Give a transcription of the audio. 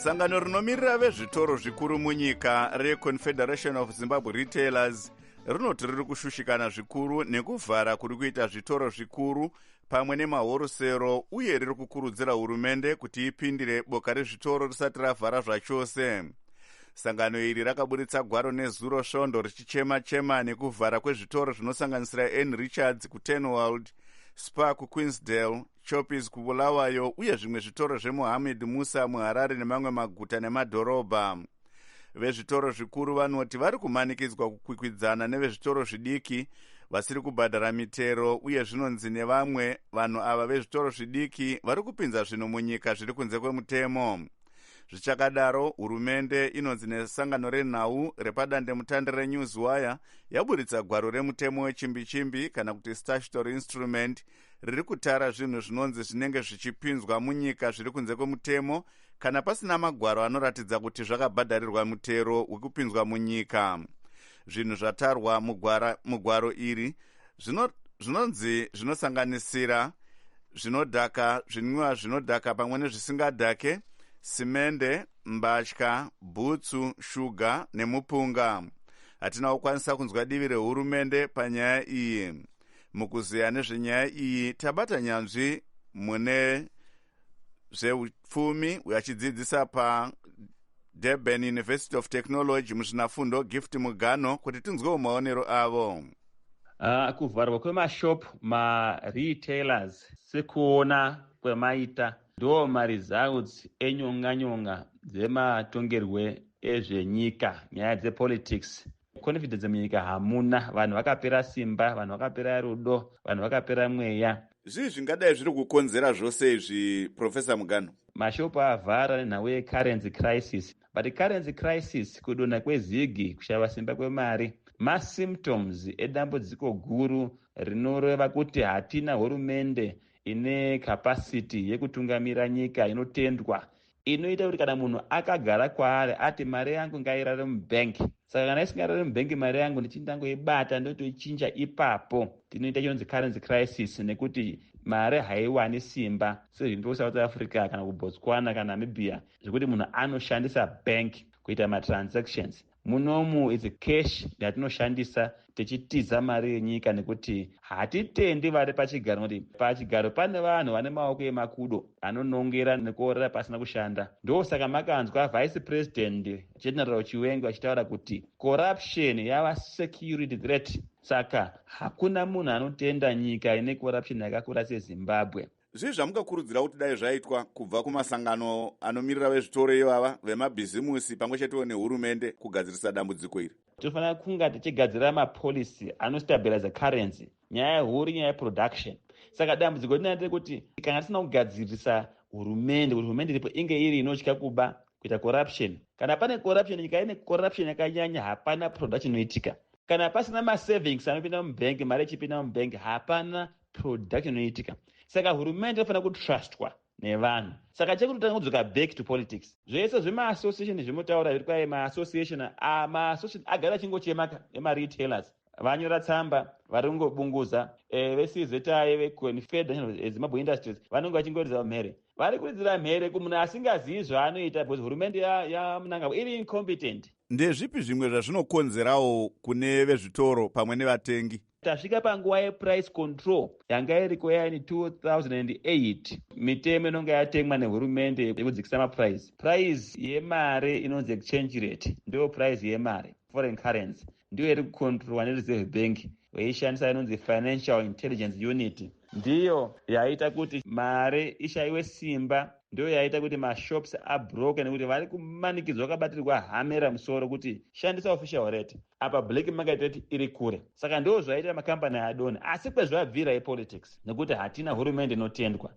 Sangano rinomirira vezvitoro zvikuru munyika reConfederation of Zimbabwe Retailers rinoti riri kushushikana zvikuru nekuvhara kuri kuita zvitoro zvikuru pamwe nemahorosero, uye riri kukurudzira hurumende kuti ipindire boka rezvitoro risati ravhara zvachose. Sangano iri rakaburitsa gwaro nezuro svondo richichema-chema nekuvhara kwezvitoro zvinosanganisira N Richards kuTenworld, Spar kuQueensdale, Choppies kuBulawayo, uye zvimwe zvitoro zveMohammed Musa muHarare nemamwe maguta nemadhorobha. Vezvitoro zvikuru vanoti vari kumanikidzwa kukwikwidzana nevezvitoro zvidiki vasiri kubhadhara mitero, uye zvinonzi nevamwe vanhu ava vezvitoro zvidiki vari kupinza zvinhu munyika zviri kunze kwemutemo. Zvichakadaro, hurumende inonzi nesangano renhau repadandemutande reNewswire yaburitsa gwaro remutemo wechimbi-chimbi kana kuti statutory instrument riri kutara zvinhu zvinonzi zvinenge zvichipinzwa munyika zviri kunze kwemutemo kana pasina magwaro anoratidza kuti zvakabhadharirwa mutero wekupinzwa munyika. Zvinhu zvatarwa mugwaro iri zvinonzi zvinosanganisira zvinodhaka, zvinwiwa zvinodhaka pamwe nezvisingadhake, simende, mbatya, bhutsu, shuga nemupunga. Hatina kukwanisa kunzwa divi rehurumende panyaya iyi. Mukuziya nezvenyaya iyi tabata nyanzvi mune zveupfumi achidzidzisa paDurban University of Technology muzvinafundo Gift Mugano kuti tinzwewo maonero avo. Kuvharwa kwemashopu maretailers sekuona kwemaita ndo maresults enyonga-nyonga dzematongerwe ezvenyika, nyaya dzepolitics. Confidence munyika hamuna, vanhu vakapera simba, vanhu vakapera rudo, vanhu vakapera mweya. Zvii zvingadai zviri kukonzera zvose izvi, Professor Mugano? Mashopu avhara nenhau yecurrency crisis. But currency crisis, kudonha kwezigi, kushava simba kwemari, masymptoms edambudziko guru rinoreva kuti hatina hurumende ine capacity yekutungamira nyika inotendwa, inoita kuti kana munhu akagara kwaari ati mari yangu ngairare mubhengi, saka kana isingarare mubhengi mari yangu ndichindangoibata ndotoichinja ipapo, tinoita chinonzi currency crisis, nekuti mari haiwani simba sezvinoita kuSouth Africa kana kuBotswana kana Namibia, zvekuti munhu anoshandisa bank kuita matransactions. Munomu is cash yatinoshandisa tichitiza mari yenyika, nekuti hatitendi vari pachigaro, kuti pachigaro pane vanhu vane maoko emakudo anonongera nekuorera pasina kushanda. Ndosaka makanzwa Vice President General Chiwengu achitaura kuti corruption yava security threat, saka hakuna munhu anotenda nyika ine corruption yakakura seZimbabwe. Zvii zvamukakurudzira kuti dai zvaitwa kubva kumasangano anomirira vezvitoro ivava, vemabhizimusi pamwe chetewo nehurumende kugadzirisa dambudziko iri? Tofanira kunga tichigadzira mapolicy anostabilize currency, nyaya huru, nyaya yeproduction. Saka dambudziko rinate kuti kana tisina kugadzirisa hurumende, kuti hurumende iripo inge iri inotya kuba kuita corruption. Kana pane corruption, nyika ine corruption yakanyanya, hapana production inoitika. Kana pasina masavings anopinda mubhengi, mari ichipinda mubhengi, hapana production inoitika. Saka hurumende inofanira kutrustwa nevanhu. Saka chekuti tanga kudzoka back to politics. Zvese zvema-association zvimotaura zviri kwaye ma-association agara chingochema ema-retailers. Vanyora tsamba, vari kungobunguza, veCZI, veConfederation of Zimbabwe Industries, vanenge vachingoridza mhere. Vari kuridzira mhere kumunhu asingazivi zvaanoita, because hurumende yamunanga iri incompetent. Ndezvipi zvimwe zvazvinokonzerawo kune vezvitoro pamwe nevatengi? Tasvika panguva yeprice control yanga iriko yaini 2008, mitemo inonga yatengwa nehurumende yekudzikisa maprice. Price yemare inonzi exchange rate ndiyo price yemare, foreign currency, ndiyo iri kucontrolwa neReserve Bank veishandisa inonzi Financial Intelligence Unit. Ndiyo yaita kuti mare ishayiwe simba, ndiyo yaita kuti mashops abroke, nekuti vari kumanikidzwa vakabatirwa hamera musoro kuti shandisa official rate, apa black market rate iri kure. Saka ndiyo zvaita makambani adonha, asi kwezvabvira yepolitics, nekuti hatina hurumende inotendwa.